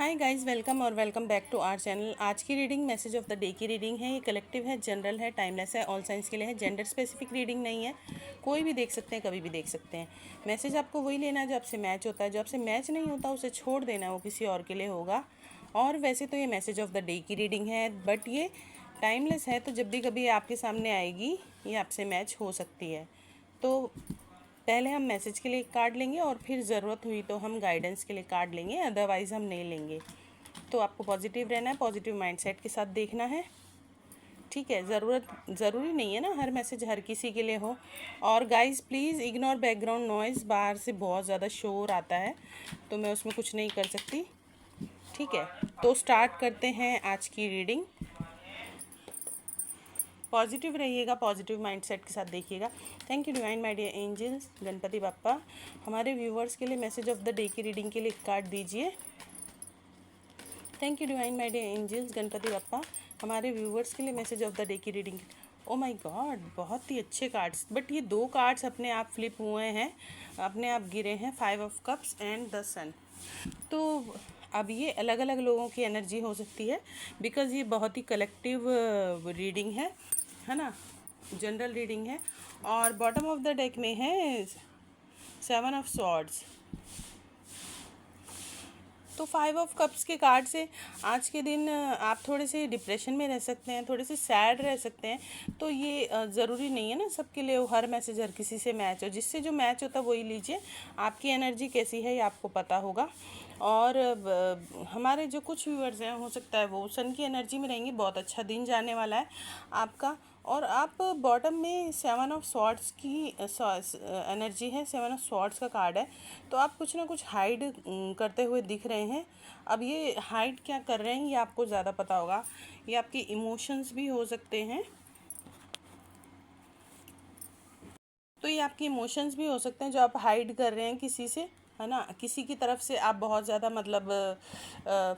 हाय guys, welcome और welcome back to our channel. आज की reading message of the day की रीडिंग है। ये कलेक्टिव है, जनरल है, टाइमलेस है, ऑल साइंस के लिए है। जेंडर स्पेसिफिक रीडिंग नहीं है, कोई भी देख सकते हैं, कभी भी देख सकते हैं। मैसेज आपको वही लेना है जो आपसे मैच होता है। जो आपसे मैच नहीं होता उसे छोड़ देना, वो किसी और के लिए होगा। और वैसे तो ये मैसेज ऑफ द डे की रीडिंग है, बट ये टाइमलेस है, तो जब भी कभी आपके सामने आएगी ये आपसे मैच हो सकती है। तो पहले हम मैसेज के लिए कार्ड लेंगे और फिर ज़रूरत हुई तो हम गाइडेंस के लिए कार्ड लेंगे, अदरवाइज़ हम नहीं लेंगे। तो आपको पॉजिटिव रहना है, पॉजिटिव माइंडसेट के साथ देखना है, ठीक है। ज़रूरी नहीं है ना हर मैसेज हर किसी के लिए हो। और guys please ignore background noise, बाहर से बहुत ज़्यादा शोर आता है तो मैं उसमें कुछ नहीं कर सकती, ठीक है। तो स्टार्ट करते हैं आज की रीडिंग। पॉजिटिव रहिएगा, पॉजिटिव माइंडसेट के साथ देखिएगा। Thank you divine my dear angels, Ganpati Bappa. हमारे व्यूवर्स के लिए मैसेज ऑफ द डे की रीडिंग के लिए कार्ड दीजिए। Thank you divine my dear angels, Ganpati Bappa. हमारे व्यूवर्स के लिए मैसेज ऑफ द डे की रीडिंग। ओ माय गॉड, बहुत ही अच्छे कार्ड्स, बट ये दो कार्ड्स अपने आप फ्लिप हुए हैं, अपने आप गिरे हैं, 5 ऑफ कप्स एंड द सन। तो अब ये अलग अलग लोगों की एनर्जी हो सकती है, बिकॉज़ ये बहुत ही कलेक्टिव रीडिंग है ना, जनरल रीडिंग है। और बॉटम ऑफ द डेक में है 7 ऑफ स्वॉर्ड्स। तो 5 ऑफ कप्स के कार्ड से आज के दिन आप थोड़े से डिप्रेशन में रह सकते हैं, थोड़े से सैड रह सकते हैं। तो ये ज़रूरी नहीं है ना सबके लिए हर मैसेज हर किसी से मैच हो। जिससे जो मैच होता है वही लीजिए। आपकी एनर्जी कैसी है ये आपको पता होगा। और हमारे जो कुछ व्यूअर्स हैं, हो सकता है वो सन की एनर्जी में रहेंगे। बहुत अच्छा दिन जाने वाला है आपका। और आप बॉटम में 7 ऑफ स्वॉर्ड्स की एनर्जी है, 7 ऑफ स्वॉर्ड्स का कार्ड है। तो आप कुछ ना कुछ हाइड करते हुए दिख रहे हैं। अब ये हाइड क्या कर रहे हैं ये आपको ज़्यादा पता होगा। ये आपके इमोशंस भी हो सकते हैं। तो ये आपके इमोशंस भी हो सकते हैं जो आप हाइड कर रहे हैं किसी से, है ना। किसी की तरफ से आप बहुत ज़्यादा मतलब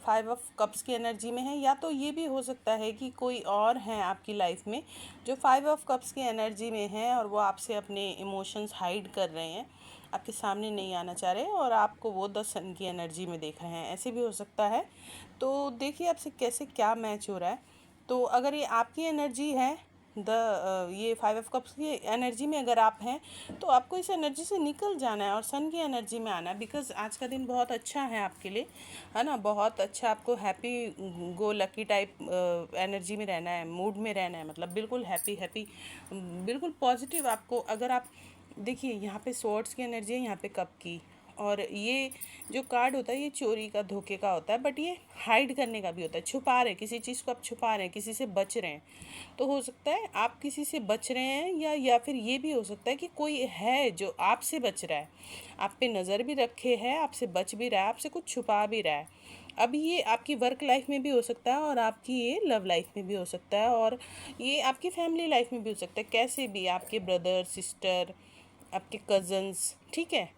5 ऑफ कप्स की एनर्जी में है। या तो ये भी हो सकता है कि कोई और है आपकी लाइफ में जो 5 ऑफ कप्स की एनर्जी में है और वो आपसे अपने इमोशंस हाइड कर रहे हैं, आपके सामने नहीं आना चाह रहे, और आपको वो 10 सन की एनर्जी में देख रहे हैं। ऐसे भी हो सकता है। तो देखिए आपसे कैसे क्या मैच हो रहा है। तो अगर ये आपकी एनर्जी है, ये 5 ऑफ कप्स की एनर्जी में अगर आप हैं, तो आपको इस एनर्जी से निकल जाना है और सन की एनर्जी में आना है। बिकॉज़ आज का दिन बहुत अच्छा है आपके लिए, है ना। बहुत अच्छा, आपको happy go lucky type energy में रहना है, मूड में रहना है, मतलब बिल्कुल हैप्पी हैप्पी, बिल्कुल पॉजिटिव। आपको अगर आप देखिए यहाँ पे स्वॉर्ड्स की एनर्जी है, यहाँ पे कप की। और ये जो कार्ड होता है ये चोरी का, धोखे का होता है, बट ये हाइड करने का भी होता है। छुपा रहे, किसी चीज़ को आप छुपा रहे हैं, किसी से बच रहे हैं। तो हो सकता है आप किसी से बच रहे हैं, या फिर ये भी हो सकता है कि कोई है जो आपसे बच रहा है, आप पे नज़र भी रखे है, आपसे बच भी रहा है, आपसे कुछ छुपा भी रहा है। अब ये आपकी वर्क लाइफ में भी हो सकता है और आपकी ये लव लाइफ में भी हो सकता है, और ये आपकी फैमिली लाइफ में भी हो सकता है। कैसे भी आपके ब्रदर सिस्टर, आपके कज़न्स, ठीक है,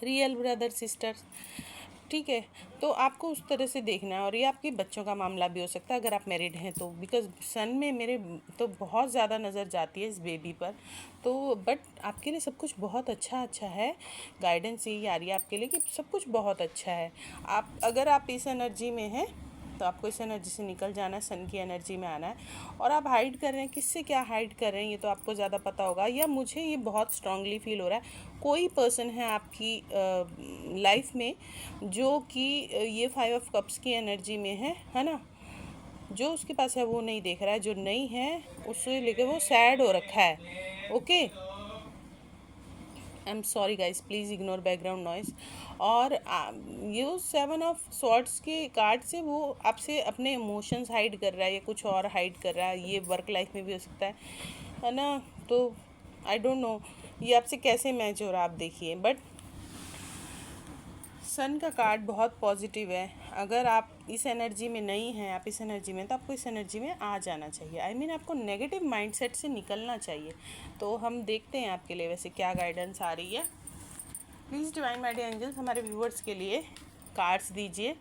रियल ब्रदर सिस्टर, ठीक है। तो आपको उस तरह से देखना है। और ये आपके बच्चों का मामला भी हो सकता है अगर आप मैरिड हैं तो, बिकॉज सन में मेरे तो बहुत ज़्यादा नज़र जाती है इस बेबी पर। तो बट आपके लिए सब कुछ बहुत अच्छा अच्छा है। गाइडेंस यही आ रही है आपके लिए कि सब कुछ बहुत अच्छा है। आप अगर आप इस एनर्जी में हैं तो आपको इस एनर्जी से निकल जाना है, सन की एनर्जी में आना है। और आप हाइड कर रहे हैं, किससे क्या हाइड कर रहे हैं ये तो आपको ज़्यादा पता होगा। या मुझे ये बहुत स्ट्रांगली फील हो रहा है, कोई पर्सन है आपकी लाइफ में जो कि ये 5 ऑफ कप्स की एनर्जी में है ना। जो उसके पास है वो नहीं देख रहा है, जो नहीं है उससे लेके वो सैड हो रखा है। Okay, I am sorry guys, please ignore background noise. और ये 7 ऑफ सॉर्ट्स के कार्ड से वो आपसे अपने इमोशंस हाइड कर रहा है या कुछ और हाइड कर रहा है। ये वर्क लाइफ में भी हो सकता है ना। तो आई डोंट नो ये आपसे कैसे मैच हो रहा है आप देखिए। बट सन का कार्ड बहुत पॉजिटिव है। अगर आप इस एनर्जी में नहीं हैं, आप इस एनर्जी में, तो आपको इस एनर्जी में आ जाना चाहिए। आई मीन आपको नेगेटिव माइंडसेट से निकलना चाहिए। तो हम देखते हैं आपके लिए वैसे क्या गाइडेंस आ रही है। Please divine my dear angels, हमारे व्यूवर्स के लिए कार्ड्स दीजिए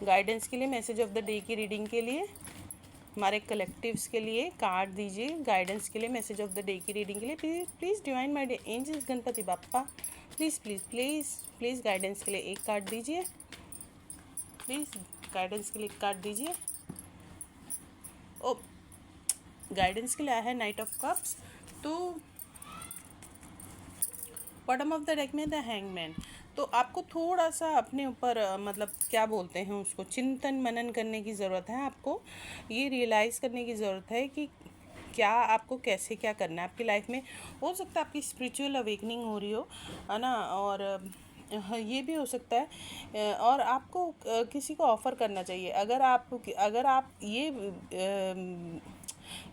गाइडेंस के लिए, मैसेज ऑफ द डे की रीडिंग के लिए। हमारे कलेक्टिव्स के लिए कार्ड दीजिए गाइडेंस के लिए, मैसेज ऑफ द डे की रीडिंग के लिए। Please divine my dear angels, Ganpati Bappa, please please please please guidance के लिए एक कार्ड दीजिए। प्लीज़ गाइडेंस के लिए कार्ड दीजिए। ओ, गाइडेंस के लिए आया है नाइट ऑफ कप्स। तो बॉटम ऑफ द डेक में द हैंगमैन। तो आपको थोड़ा सा अपने ऊपर मतलब क्या बोलते हैं उसको, चिंतन मनन करने की ज़रूरत है। आपको ये रियलाइज़ करने की ज़रूरत है कि क्या आपको कैसे क्या करना है आपकी लाइफ में। हो सकता है आपकी स्पिरिचुअल अवेकनिंग हो रही हो, है ना, और ये भी हो सकता है। और आपको किसी को ऑफ़र करना चाहिए। अगर आप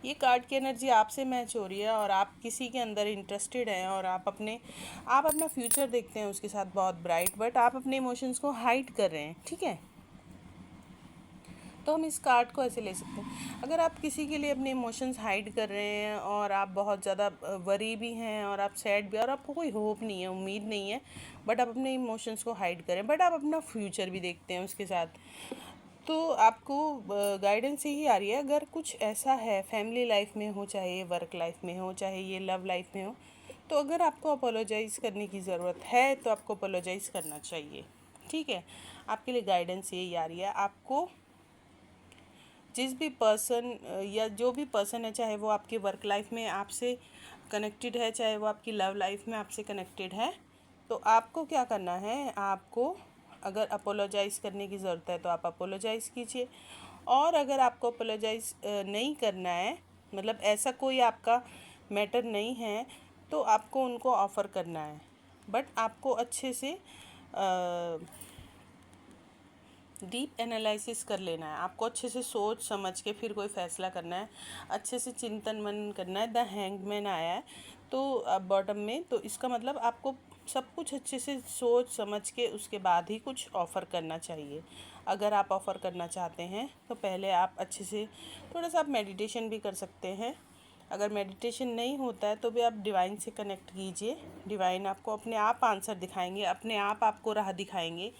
ये कार्ड की एनर्जी आपसे मैच हो रही है और आप किसी के अंदर इंटरेस्टेड हैं और आप अपना फ्यूचर देखते हैं उसके साथ बहुत ब्राइट, बट आप अपने इमोशंस को हाइड कर रहे हैं, ठीक है। तो हम इस कार्ड को ऐसे ले सकते हैं, अगर आप किसी के लिए अपने इमोशंस हाइड कर रहे हैं और आप बहुत ज़्यादा वरी भी हैं और आप सैड भी, और आपको कोई होप नहीं है, उम्मीद नहीं है, बट आप अपने इमोशंस को हाइड करें, बट आप अपना फ्यूचर भी देखते हैं उसके साथ, तो आपको गाइडेंस यही आ रही है। अगर कुछ ऐसा है फैमिली लाइफ में हो, चाहे ये वर्क लाइफ में हो, चाहे ये लव लाइफ में हो, तो अगर आपको अपोलोजाइज़ करने की ज़रूरत है तो आपको अपोलोजाइज़ करना चाहिए, ठीक है। आपके लिए गाइडेंस यही आ रही है। आपको जिस भी पर्सन या जो भी पर्सन है, चाहे वो आपकी वर्क लाइफ में आपसे कनेक्टेड है, चाहे वो आपकी लव लाइफ में आपसे कनेक्टेड है, तो आपको क्या करना है, आपको अगर अपोलोजाइज़ करने की ज़रूरत है तो आप अपोलोजाइज़ कीजिए, और अगर आपको अपोलोजाइज़ नहीं करना है, मतलब ऐसा कोई आपका मैटर नहीं है, तो आपको उनको ऑफ़र करना है, बट आपको अच्छे से डीप एनालिसिस कर लेना है। आपको अच्छे से सोच समझ के फिर कोई फ़ैसला करना है, अच्छे से चिंतन मनन करना है। द हैंगमैन आया है तो बॉटम में, तो इसका मतलब आपको सब कुछ अच्छे से सोच समझ के उसके बाद ही कुछ ऑफ़र करना चाहिए। अगर आप ऑफ़र करना चाहते हैं तो पहले आप अच्छे से थोड़ा सा आप मेडिटेशन भी कर सकते हैं। अगर मेडिटेशन नहीं होता है तो भी आप डिवाइन से कनेक्ट कीजिए। डिवाइन आपको अपने आप आंसर दिखाएंगे, अपने आप आपको राह दिखाएंगे,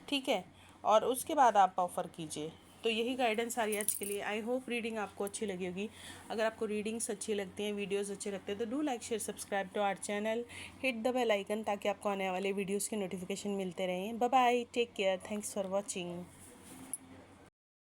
ठीक है। और उसके बाद आप ऑफ़र कीजिए। तो यही गाइडेंस आ रही है आज के लिए। आई होप रीडिंग आपको अच्छी लगी होगी। अगर आपको रीडिंग्स अच्छी लगती हैं, वीडियोस अच्छे लगते हैं, तो do like share subscribe to our channel, hit the bell icon, ताकि आपको आने वाले वीडियोस के नोटिफिकेशन मिलते रहें। Bye bye, take care, thanks for watching.